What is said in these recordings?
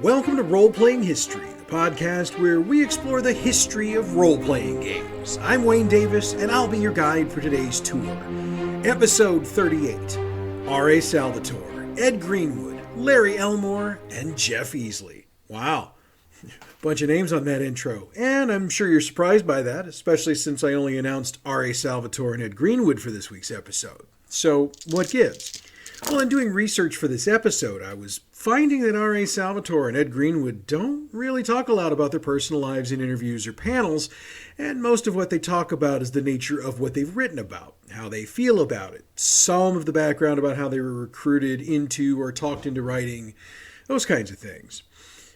Welcome to Roleplaying History, the podcast where we explore the history of role-playing games. I'm Wayne Davis, and I'll be your guide for today's tour. Episode 38, R.A. Salvatore, Ed Greenwood, Larry Elmore, and Jeff Easley. Wow, bunch of names on that intro, and I'm sure you're surprised by that, especially since I only announced R.A. Salvatore and Ed Greenwood for this week's episode. So, what gives? Well, in doing research for this episode, I was finding that R.A. Salvatore and Ed Greenwood don't really talk a lot about their personal lives in interviews or panels, and most of what they talk about is the nature of what they've written about, how they feel about it, some of the background about how they were recruited into or talked into writing, those kinds of things.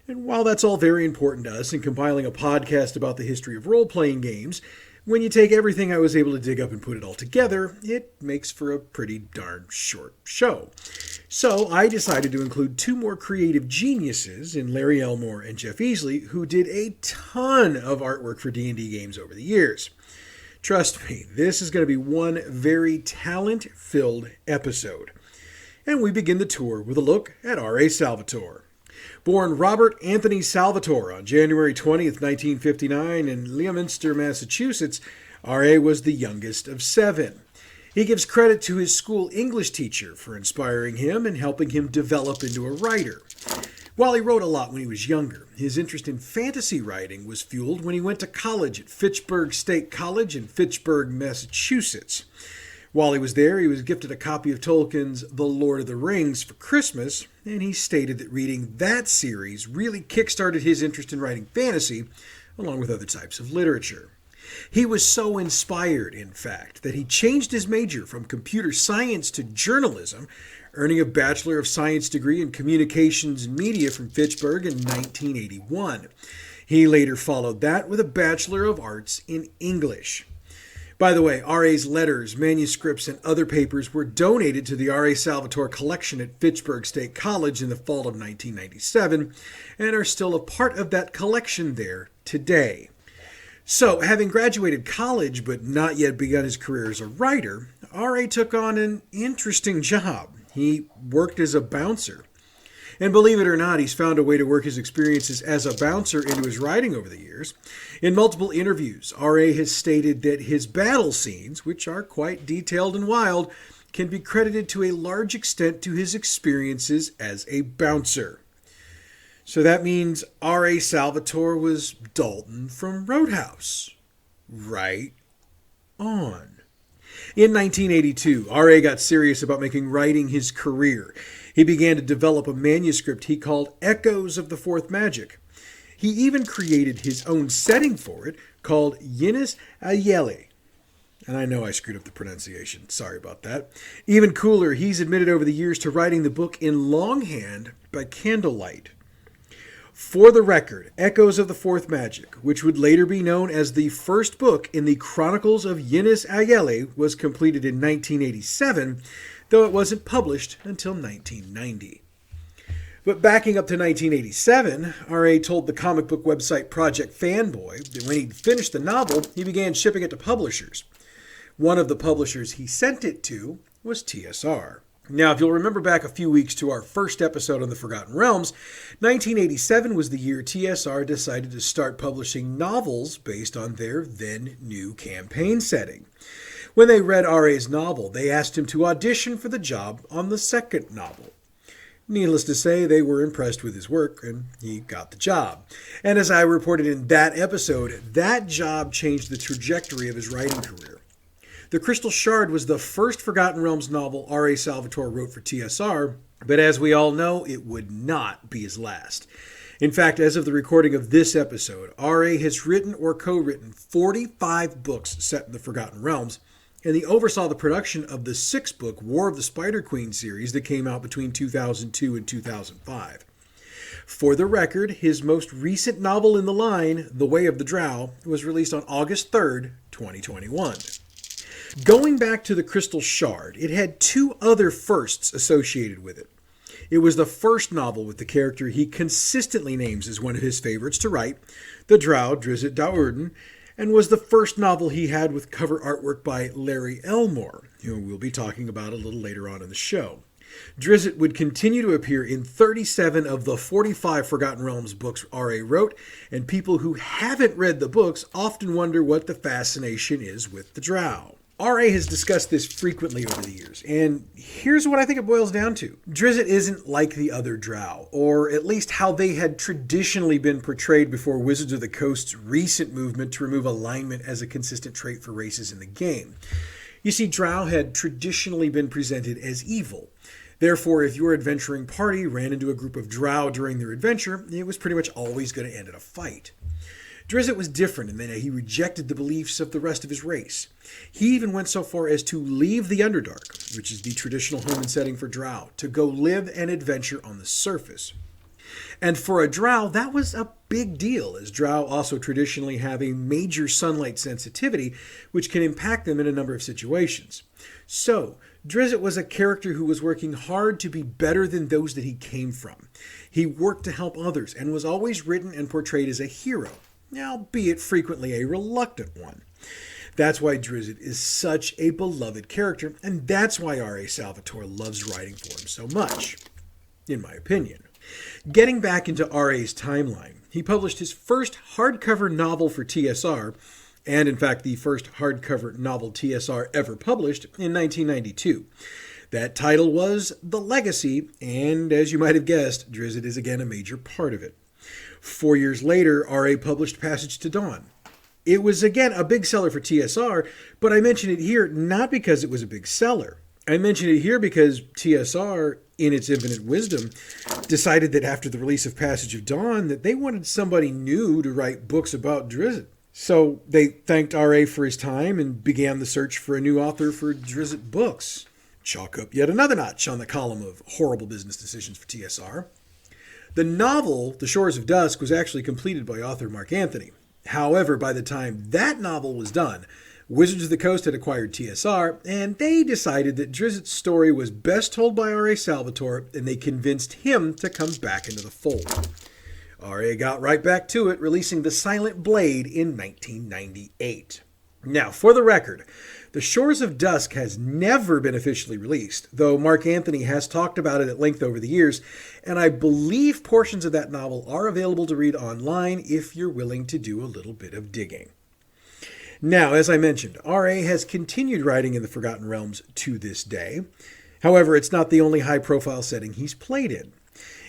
And while that's all very important to us in compiling a podcast about the history of role-playing games, when you take everything I was able to dig up and put it all together, it makes for a pretty darn short show. So I decided to include two more creative geniuses in Larry Elmore and Jeff Easley, who did a ton of artwork for D&D games over the years. Trust me, this is going to be one very talent-filled episode. And we begin the tour with a look at R.A. Salvatore. Born Robert Anthony Salvatore on January 20th, 1959 in Leominster, Massachusetts, R.A. was the youngest of 7. He gives credit to his school English teacher for inspiring him and helping him develop into a writer. While he wrote a lot when he was younger, his interest in fantasy writing was fueled when he went to college at Fitchburg State College in Fitchburg, Massachusetts. While he was there, he was gifted a copy of Tolkien's The Lord of the Rings for Christmas, and he stated that reading that series really kickstarted his interest in writing fantasy, along with other types of literature. He was so inspired, in fact, that he changed his major from computer science to journalism, earning a Bachelor of Science degree in Communications and Media from Fitchburg in 1981. He later followed that with a Bachelor of Arts in English. By the way, R.A.'s letters, manuscripts, and other papers were donated to the R.A. Salvatore collection at Fitchburg State College in the fall of 1997 and are still a part of that collection there today. So, having graduated college but not yet begun his career as a writer, R.A. took on an interesting job. He worked as a bouncer. And believe it or not, he's found a way to work his experiences as a bouncer into his writing over the years. In multiple interviews, R.A. has stated that his battle scenes, which are quite detailed and wild, can be credited to a large extent to his experiences as a bouncer. So that means R.A. Salvatore was Dalton from Roadhouse. Right on. In 1982, R.A. got serious about making writing his career. He began to develop a manuscript he called Echoes of the Fourth Magic. He even created his own setting for it called Ynis Ayeli. And I know I screwed up the pronunciation. Sorry about that. Even cooler, he's admitted over the years to writing the book in longhand by candlelight. For the record, Echoes of the Fourth Magic, which would later be known as the first book in the Chronicles of Ynis Ayeli, was completed in 1987, though it wasn't published until 1990. But backing up to 1987, R.A. told the comic book website Project Fanboy that when he'd finished the novel, he began shipping it to publishers. One of the publishers he sent it to was TSR. Now, if you'll remember back a few weeks to our first episode on the Forgotten Realms, 1987 was the year TSR decided to start publishing novels based on their then-new campaign setting. When they read R.A.'s novel, they asked him to audition for the job on the second novel. Needless to say, they were impressed with his work, and he got the job. And as I reported in that episode, that job changed the trajectory of his writing career. The Crystal Shard was the first Forgotten Realms novel R.A. Salvatore wrote for TSR, but as we all know, it would not be his last. In fact, as of the recording of this episode, R.A. has written or co-written 45 books set in the Forgotten Realms, and he oversaw the production of the 6-book War of the Spider Queen series that came out between 2002 and 2005. For the record, his most recent novel in the line, The Way of the Drow, was released on August 3rd, 2021. Going back to the Crystal Shard, it had 2 other firsts associated with it. It was the first novel with the character he consistently names as one of his favorites to write, the Drow Drizzt Do'Urden, and was the first novel he had with cover artwork by Larry Elmore, who we'll be talking about a little later on in the show. Drizzt would continue to appear in 37 of the 45 Forgotten Realms books R.A. wrote, and people who haven't read the books often wonder what the fascination is with the Drow. R.A. has discussed this frequently over the years, and here's what I think it boils down to. Drizzt isn't like the other Drow, or at least how they had traditionally been portrayed before Wizards of the Coast's recent movement to remove alignment as a consistent trait for races in the game. You see, Drow had traditionally been presented as evil. Therefore, if your adventuring party ran into a group of Drow during their adventure, it was pretty much always going to end in a fight. Drizzt was different in that he rejected the beliefs of the rest of his race. He even went so far as to leave the Underdark, which is the traditional home and setting for Drow, to go live and adventure on the surface. And for a Drow, that was a big deal, as Drow also traditionally have a major sunlight sensitivity, which can impact them in a number of situations. So, Drizzt was a character who was working hard to be better than those that he came from. He worked to help others and was always written and portrayed as a hero, albeit frequently a reluctant one. That's why Drizzt is such a beloved character, and that's why R.A. Salvatore loves writing for him so much, in my opinion. Getting back into R.A.'s timeline, he published his first hardcover novel for TSR, and in fact the first hardcover novel TSR ever published, in 1992. That title was The Legacy, and as you might have guessed, Drizzt is again a major part of it. 4 years later, R.A. published Passage to Dawn. It was again a big seller for TSR, but I mention it here not because it was a big seller. I mention it here because TSR, in its infinite wisdom, decided that after the release of Passage of Dawn that they wanted somebody new to write books about Drizzt. So they thanked R.A. for his time and began the search for a new author for Drizzt books. Chalk up yet another notch on the column of horrible business decisions for TSR. The novel, The Shores of Dusk, was actually completed by author Mark Anthony. However, by the time that novel was done, Wizards of the Coast had acquired TSR, and they decided that Drizzt's story was best told by R.A. Salvatore, and they convinced him to come back into the fold. R.A. got right back to it, releasing The Silent Blade in 1998. Now, for the record, The Shores of Dusk has never been officially released, though Mark Anthony has talked about it at length over the years, and I believe portions of that novel are available to read online if you're willing to do a little bit of digging. Now, as I mentioned, R.A. has continued writing in the Forgotten Realms to this day. However, it's not the only high-profile setting he's played in.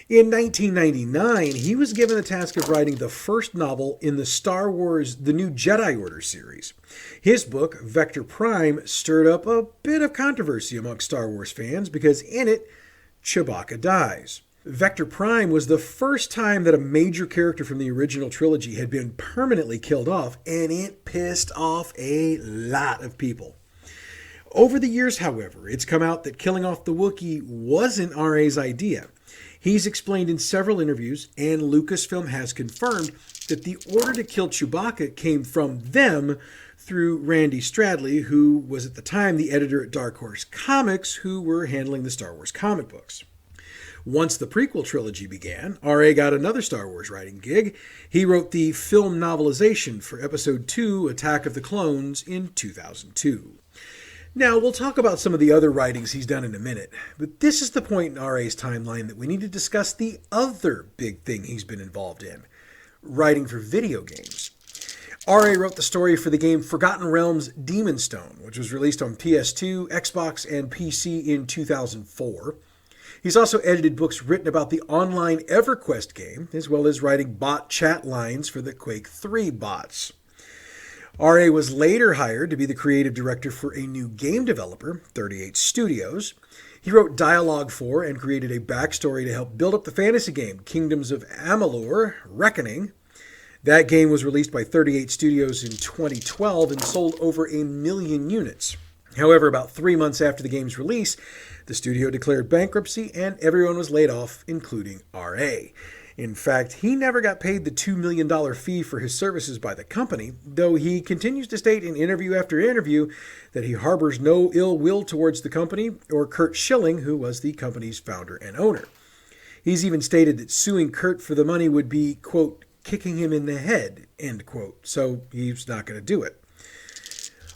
In 1999, he was given the task of writing the first novel in the Star Wars The New Jedi Order series. His book, Vector Prime, stirred up a bit of controversy amongst Star Wars fans because in it, Chewbacca dies. Vector Prime was the first time that a major character from the original trilogy had been permanently killed off, and it pissed off a lot of people. Over the years, however, it's come out that killing off the Wookiee wasn't R.A.'s idea. He's explained in several interviews, and Lucasfilm has confirmed, that the order to kill Chewbacca came from them through Randy Stradley, who was at the time the editor at Dark Horse Comics, who were handling the Star Wars comic books. Once the prequel trilogy began, R.A. got another Star Wars writing gig. He wrote the film novelization for Episode 2, Attack of the Clones, in 2002. Now, we'll talk about some of the other writings he's done in a minute, but this is the point in R.A.'s timeline that we need to discuss the other big thing he's been involved in, writing for video games. R.A. wrote the story for the game Forgotten Realms Demon's Stone, which was released on PS2, Xbox, and PC in 2004. He's also edited books written about the online EverQuest game, as well as writing bot chat lines for the Quake 3 bots. R.A. was later hired to be the creative director for a new game developer, 38 Studios. He wrote dialogue for and created a backstory to help build up the fantasy game, Kingdoms of Amalur: Reckoning. That game was released by 38 Studios in 2012 and sold over 1 million units. However, about 3 months after the game's release, the studio declared bankruptcy and everyone was laid off, including R.A. In fact, he never got paid the $2 million fee for his services by the company, though he continues to state in interview after interview that he harbors no ill will towards the company or Kurt Schilling, who was the company's founder and owner. He's even stated that suing Kurt for the money would be, quote, kicking him in the head, end quote, so he's not going to do it.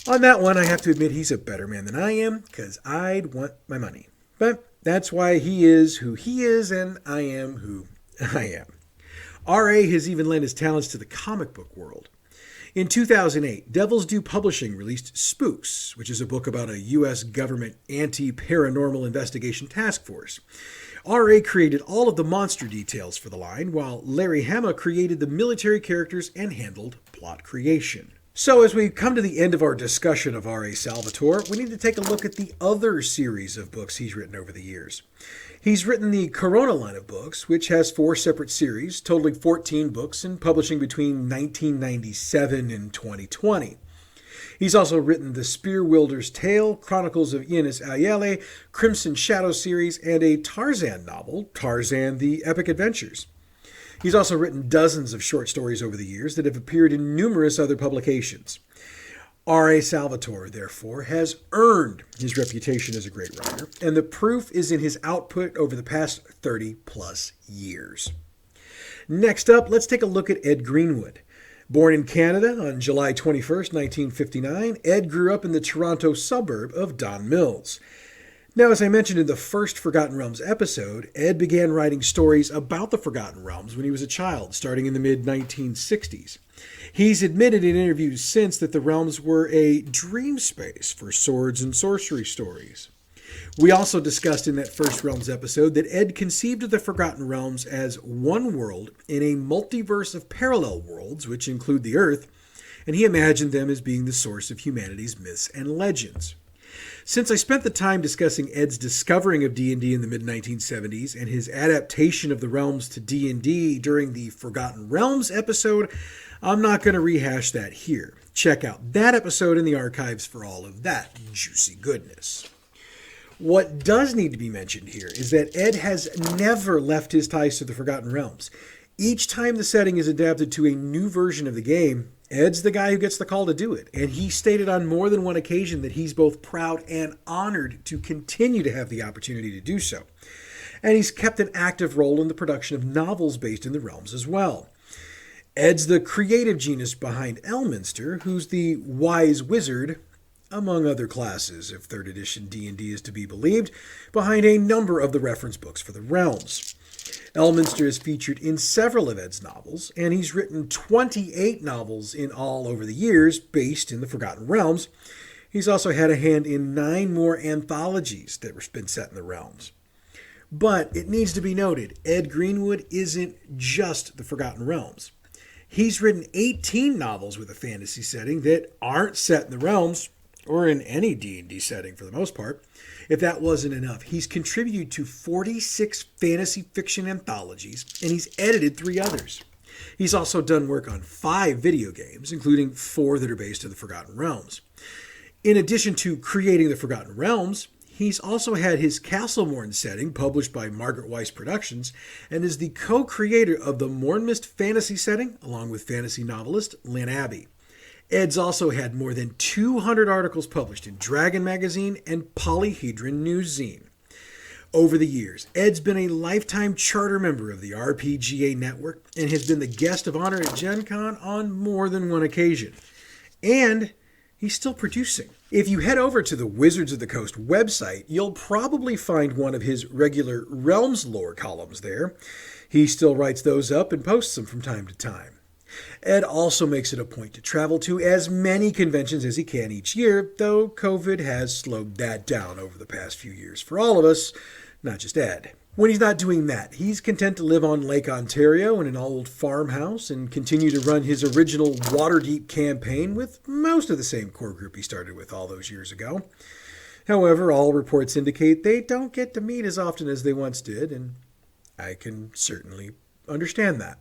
On that one, I have to admit he's a better man than I am, because I'd want my money. But that's why he is who he is, and I am who I am. R.A. has even lent his talents to the comic book world. In 2008, Devil's Due Publishing released Spooks, which is a book about a U.S. government anti-paranormal investigation task force. R.A. created all of the monster details for the line, while Larry Hama created the military characters and handled plot creation. So as we come to the end of our discussion of R.A. Salvatore, we need to take a look at the other series of books he's written over the years. He's written the Corona line of books, which has 4 separate series, totaling 14 books and publishing between 1997 and 2020. He's also written the Spear Wielder's Tale, Chronicles of Ionis Ayele, Crimson Shadow series, and a Tarzan novel, Tarzan the Epic Adventures. He's also written dozens of short stories over the years that have appeared in numerous other publications. R.A. Salvatore, therefore, has earned his reputation as a great writer, and the proof is in his output over the past 30-plus years. Next up, let's take a look at Ed Greenwood. Born in Canada on July 21st, 1959, Ed grew up in the Toronto suburb of Don Mills. Now, as I mentioned in the first Forgotten Realms episode, Ed began writing stories about the Forgotten Realms when he was a child, starting in the mid-1960s. He's admitted in interviews since that the realms were a dream space for swords and sorcery stories. We also discussed in that first Realms episode that Ed conceived of the Forgotten Realms as one world in a multiverse of parallel worlds, which include the Earth, and he imagined them as being the source of humanity's myths and legends. Since I spent the time discussing Ed's discovering of D&D in the mid-1970s and his adaptation of the realms to D&D during the Forgotten Realms episode, I'm not going to rehash that here. Check out that episode in the archives for all of that juicy goodness. What does need to be mentioned here is that Ed has never left his ties to the Forgotten Realms. Each time the setting is adapted to a new version of the game, Ed's the guy who gets the call to do it, and he stated on more than one occasion that he's both proud and honored to continue to have the opportunity to do so. And he's kept an active role in the production of novels based in the realms as well. Ed's the creative genius behind Elminster, who's the wise wizard, among other classes, if 3rd edition D&D is to be believed, behind a number of the reference books for the realms. Elminster is featured in several of Ed's novels, and he's written 28 novels in all over the years based in the Forgotten Realms. He's also had a hand in 9 more anthologies that have been set in the realms. But it needs to be noted, Ed Greenwood isn't just the Forgotten Realms. He's written 18 novels with a fantasy setting that aren't set in the realms, or in any D&D setting for the most part. If that wasn't enough, he's contributed to 46 fantasy fiction anthologies, and he's edited 3 others. He's also done work on 5 video games, including 4 that are based in the Forgotten Realms. In addition to creating the Forgotten Realms, he's also had his Castlemorn setting published by Margaret Weiss Productions, and is the co-creator of the Mornmist fantasy setting, along with fantasy novelist Lynn Abbey. Ed's also had more than 200 articles published in Dragon Magazine and Polyhedron Newszine. Over the years, Ed's been a lifetime charter member of the RPGA Network and has been the guest of honor at Gen Con on more than one occasion. And he's still producing. If you head over to the Wizards of the Coast website, you'll probably find one of his regular Realms lore columns there. He still writes those up and posts them from time to time. Ed also makes it a point to travel to as many conventions as he can each year, though COVID has slowed that down over the past few years for all of us, not just Ed. When he's not doing that, he's content to live on Lake Ontario in an old farmhouse and continue to run his original Waterdeep campaign with most of the same core group he started with all those years ago. However, all reports indicate they don't get to meet as often as they once did, and I can certainly understand that.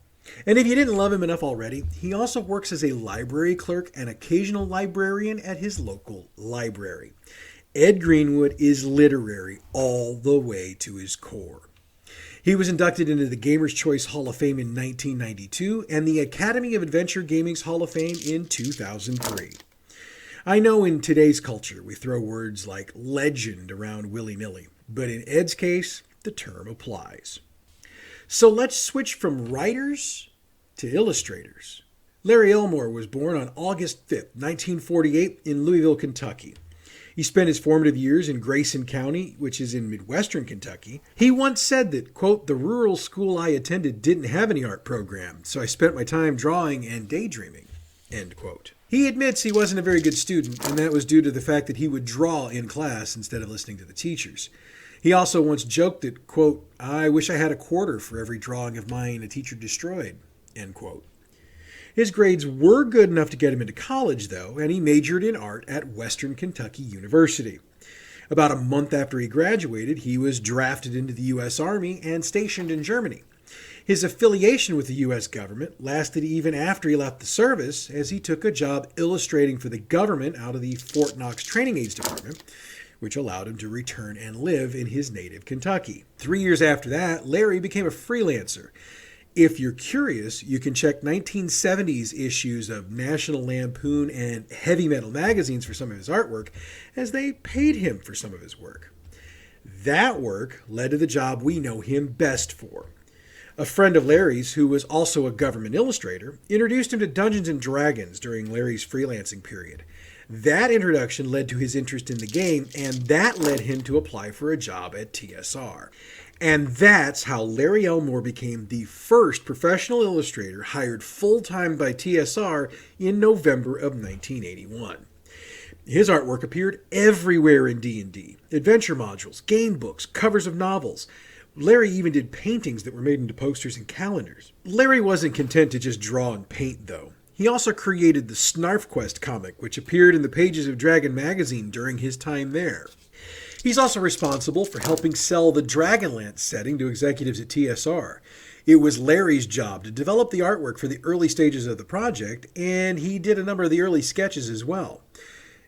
And if you didn't love him enough already, he also works as a library clerk and occasional librarian at his local library. Ed Greenwood is literary all the way to his core. He was inducted into the Gamers' Choice Hall of Fame in 1992 and the Academy of Adventure Gaming's Hall of Fame in 2003. I know in today's culture we throw words like legend around willy-nilly, but in Ed's case, the term applies. So let's switch from writers to illustrators. Larry Elmore was born on August 5th, 1948 in Louisville, Kentucky. He spent his formative years in Grayson County, which is in Midwestern Kentucky. He once said that, quote, "The rural school I attended didn't have any art program, so I spent my time drawing and daydreaming," end quote. He admits he wasn't a very good student, and that was due to the fact that he would draw in class instead of listening to the teachers. He also once joked that, quote, "I wish I had a quarter for every drawing of mine a teacher destroyed," end quote. His grades were good enough to get him into college, though, and he majored in art at Western Kentucky University. About a month after he graduated, he was drafted into the U.S. Army and stationed in Germany. His affiliation with the U.S. government lasted even after he left the service, as he took a job illustrating for the government out of the Fort Knox Training Aids Department, which allowed him to return and live in his native Kentucky. 3 years after that, Larry became a freelancer. If you're curious, you can check 1970s issues of National Lampoon and Heavy Metal magazines for some of his artwork, as they paid him for some of his work. That work led to the job we know him best for. A friend of Larry's, who was also a government illustrator, introduced him to Dungeons & Dragons during Larry's freelancing period. That introduction led to his interest in the game, and that led him to apply for a job at TSR. And that's how Larry Elmore became the first professional illustrator hired full-time by TSR in November of 1981. His artwork appeared everywhere in D&D. Adventure modules, game books, covers of novels. Larry even did paintings that were made into posters and calendars. Larry wasn't content to just draw and paint, though. He also created the Snarf Quest comic, which appeared in the pages of Dragon magazine during his time there. He's also responsible for helping sell the Dragonlance setting to executives at TSR. It was Larry's job to develop the artwork for the early stages of the project, and he did a number of the early sketches as well.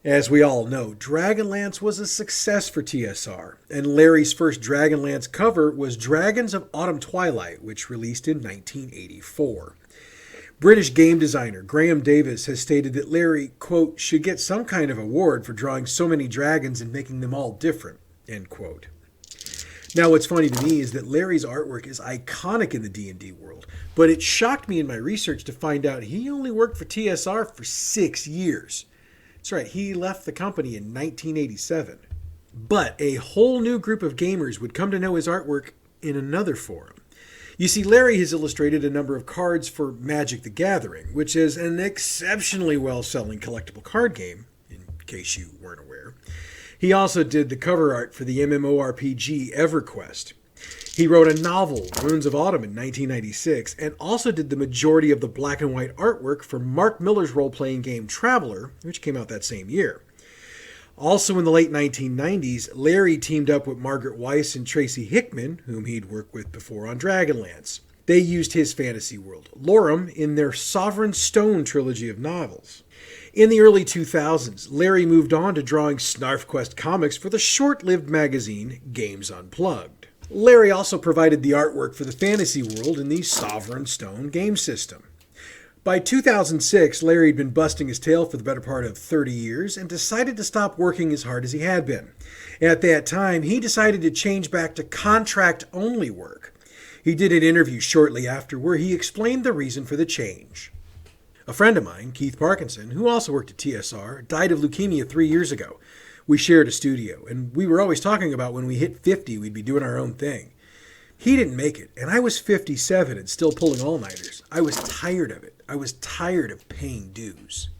As we all know, Dragonlance was a success for TSR, and Larry's first Dragonlance cover was Dragons of Autumn Twilight, which released in 1984. British game designer Graham Davis has stated that Larry, quote, "should get some kind of award for drawing so many dragons and making them all different," end quote. Now, what's funny to me is that Larry's artwork is iconic in the D&D world, but it shocked me in my research to find out he only worked for TSR for 6 years. That's right, he left the company in 1987. But a whole new group of gamers would come to know his artwork in another forum. You see, Larry has illustrated a number of cards for Magic the Gathering, which is an exceptionally well-selling collectible card game, in case you weren't aware. He also did the cover art for the MMORPG EverQuest. He wrote a novel, Runes of Autumn, in 1996, and also did the majority of the black and white artwork for Mark Millar's role-playing game Traveler, which came out that same year. Also in the late 1990s, Larry teamed up with Margaret Weiss and Tracy Hickman, whom he'd worked with before on Dragonlance. They used his fantasy world, Lorem, in their Sovereign Stone trilogy of novels. In the early 2000s, Larry moved on to drawing Snarf Quest comics for the short-lived magazine Games Unplugged. Larry also provided the artwork for the fantasy world in the Sovereign Stone game system. By 2006, Larry had been busting his tail for the better part of 30 years and decided to stop working as hard as he had been. At that time, he decided to change back to contract-only work. He did an interview shortly after where he explained the reason for the change. A friend of mine, Keith Parkinson, who also worked at TSR, died of leukemia 3 years ago. We shared a studio, and we were always talking about when we hit 50, we'd be doing our own thing. He didn't make it, and I was 57 and still pulling all-nighters. I was tired of it. I was tired of paying dues.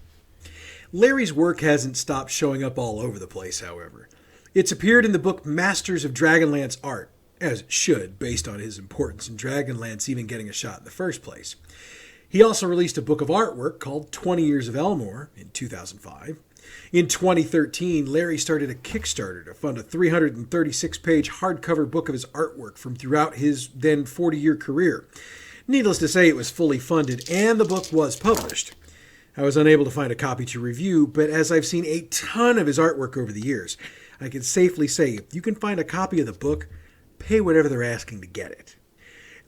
Larry's work hasn't stopped showing up all over the place, however. It's appeared in the book Masters of Dragonlance Art, as it should, based on his importance in Dragonlance even getting a shot in the first place. He also released a book of artwork called 20 Years of Elmore in 2005. In 2013, Larry started a Kickstarter to fund a 336-page hardcover book of his artwork from throughout his then 40-year career. Needless to say, it was fully funded, and the book was published. I was unable to find a copy to review, but as I've seen a ton of his artwork over the years, I can safely say if you can find a copy of the book, pay whatever they're asking to get it.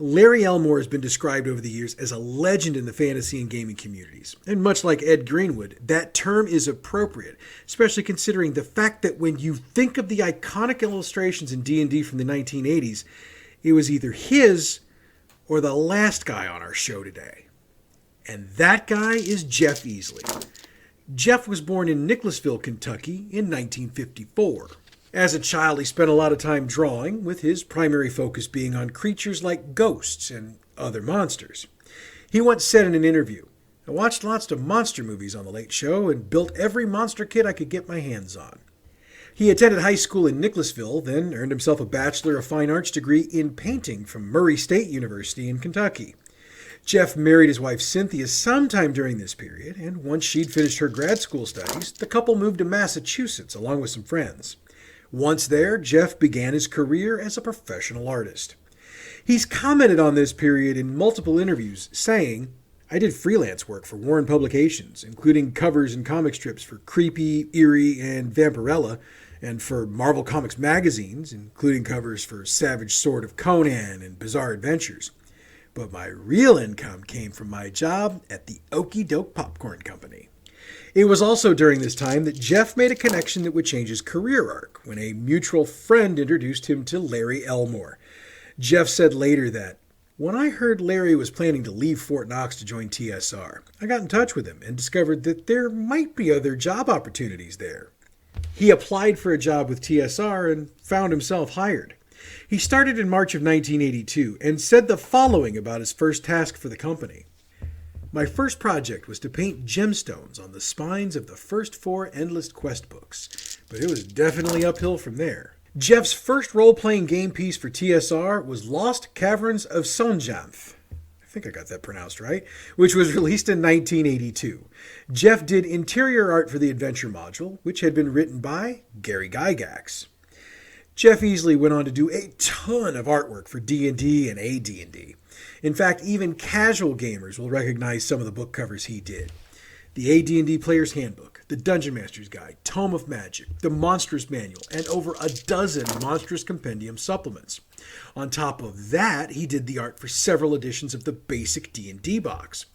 Larry Elmore has been described over the years as a legend in the fantasy and gaming communities. And much like Ed Greenwood, that term is appropriate, especially considering the fact that when you think of the iconic illustrations in D&D from the 1980s, it was either his or the last guy on our show today. And that guy is Jeff Easley. Jeff was born in Nicholasville, Kentucky in 1954. As a child, he spent a lot of time drawing, with his primary focus being on creatures like ghosts and other monsters. He once said in an interview, "I watched lots of monster movies on The Late Show and built every monster kit I could get my hands on." He attended high school in Nicholasville, then earned himself a Bachelor of Fine Arts degree in painting from Murray State University in Kentucky. Jeff married his wife Cynthia sometime during this period, and once she'd finished her grad school studies, the couple moved to Massachusetts along with some friends. Once there, Jeff began his career as a professional artist. He's commented on this period in multiple interviews, saying, "I did freelance work for Warren Publications, including covers and comic strips for Creepy, Eerie, and Vampirella, and for Marvel Comics magazines, including covers for Savage Sword of Conan and Bizarre Adventures. But my real income came from my job at the Okie Doke Popcorn Company." It was also during this time that Jeff made a connection that would change his career arc, when a mutual friend introduced him to Larry Elmore. Jeff said later that, "When I heard Larry was planning to leave Fort Knox to join TSR, I got in touch with him and discovered that there might be other job opportunities there." He applied for a job with TSR and found himself hired. He started in March of 1982 and said the following about his first task for the company. "My first project was to paint gemstones on the spines of the first 4 Endless Quest books, but it was definitely uphill from there." Jeff's first role-playing game piece for TSR was Lost Caverns of Sonjanth. I think I got that pronounced right, which was released in 1982. Jeff did interior art for the adventure module, which had been written by Gary Gygax. Jeff Easley went on to do a ton of artwork for D&D and AD&D. In fact, even casual gamers will recognize some of the book covers he did. The AD&D Player's Handbook, the Dungeon Master's Guide, Tome of Magic, the Monstrous Manual, and over a dozen Monstrous Compendium supplements. On top of that, he did the art for several editions of the basic D&D box.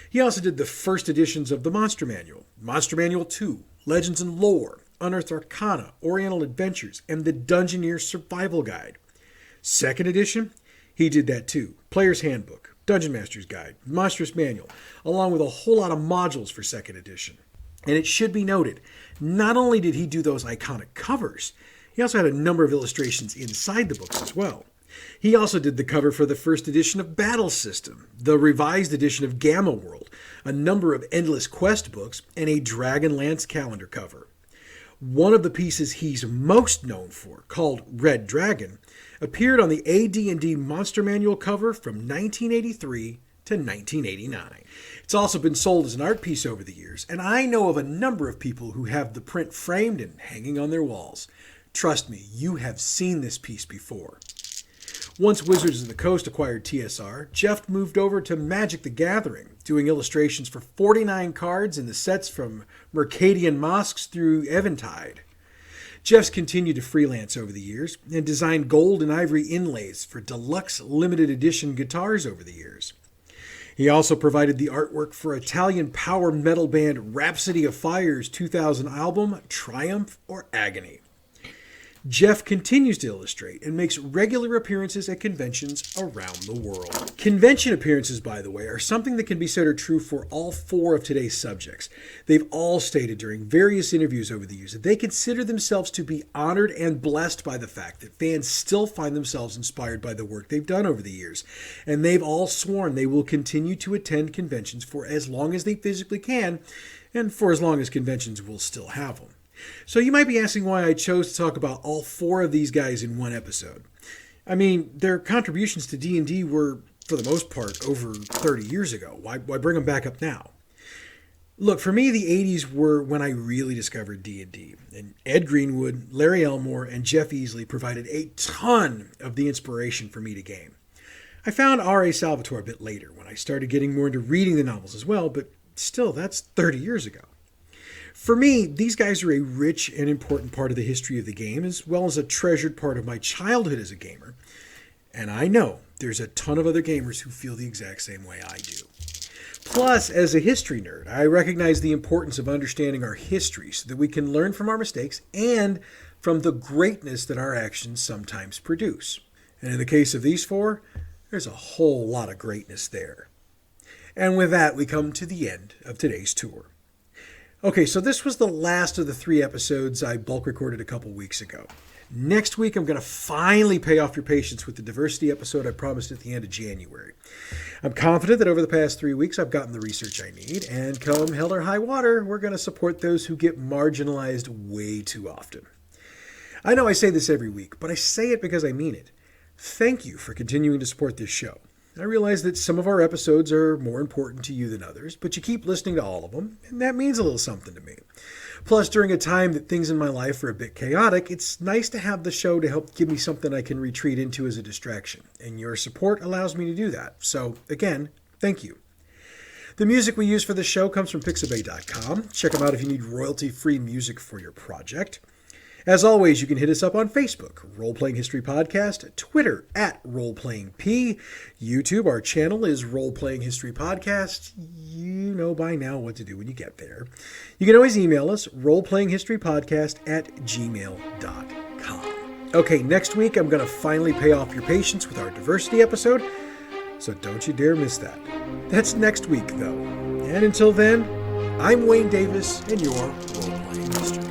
He also did the first editions of the Monster Manual 2, Legends and Lore, Unearthed Arcana, Oriental Adventures, and the Dungeoneer Survival Guide. Second edition, he did that too. Player's Handbook, Dungeon Master's Guide, Monstrous Manual, along with a whole lot of modules for second edition. And it should be noted, not only did he do those iconic covers, he also had a number of illustrations inside the books as well. He also did the cover for the first edition of Battle System, the revised edition of Gamma World, a number of Endless Quest books, and a Dragonlance calendar cover. One of the pieces he's most known for, called Red Dragon, appeared on the AD&D Monster Manual cover from 1983 to 1989. It's also been sold as an art piece over the years, and I know of a number of people who have the print framed and hanging on their walls. Trust me, you have seen this piece before. Once Wizards of the Coast acquired TSR, Jeff moved over to Magic the Gathering, doing illustrations for 49 cards in the sets from Mercadian Mosques through Eventide. Jeff's continued to freelance over the years and designed gold and ivory inlays for deluxe limited edition guitars over the years. He also provided the artwork for Italian power metal band Rhapsody of Fire's 2000 album, Triumph or Agony. Jeff continues to illustrate and makes regular appearances at conventions around the world. Convention appearances, by the way, are something that can be said are true for all 4 of today's subjects. They've all stated during various interviews over the years that they consider themselves to be honored and blessed by the fact that fans still find themselves inspired by the work they've done over the years. And they've all sworn they will continue to attend conventions for as long as they physically can, and for as long as conventions will still have them. So you might be asking why I chose to talk about all 4 of these guys in one episode. I mean, their contributions to D&D were, for the most part, over 30 years ago. Why bring them back up now? Look, for me, the 80s were when I really discovered D&D. And Ed Greenwood, Larry Elmore, and Jeff Easley provided a ton of the inspiration for me to game. I found R.A. Salvatore a bit later, when I started getting more into reading the novels as well, but still, that's 30 years ago. For me, these guys are a rich and important part of the history of the game, as well as a treasured part of my childhood as a gamer. And I know there's a ton of other gamers who feel the exact same way I do. Plus, as a history nerd, I recognize the importance of understanding our history so that we can learn from our mistakes and from the greatness that our actions sometimes produce. And in the case of these 4, there's a whole lot of greatness there. And with that, we come to the end of today's tour. Okay, so this was the last of the 3 episodes I bulk recorded a couple weeks ago. Next week, I'm going to finally pay off your patience with the diversity episode I promised at the end of January. I'm confident that over the past 3 weeks, I've gotten the research I need, and come hell or high water, we're going to support those who get marginalized way too often. I know I say this every week, but I say it because I mean it. Thank you for continuing to support this show. I realize that some of our episodes are more important to you than others, but you keep listening to all of them, and that means a little something to me. Plus, during a time that things in my life are a bit chaotic, it's nice to have the show to help give me something I can retreat into as a distraction, and your support allows me to do that. So, again, thank you. The music we use for the show comes from Pixabay.com. Check them out if you need royalty-free music for your project. As always, you can hit us up on Facebook, Roleplaying History Podcast, Twitter @RoleplayingP, YouTube, our channel is Roleplaying History Podcast. You know by now what to do when you get there. You can always email us, roleplayinghistorypodcast@gmail.com. Okay, next week I'm going to finally pay off your patience with our diversity episode, so don't you dare miss that. That's next week, though. And until then, I'm Wayne Davis, and you're Roleplaying History.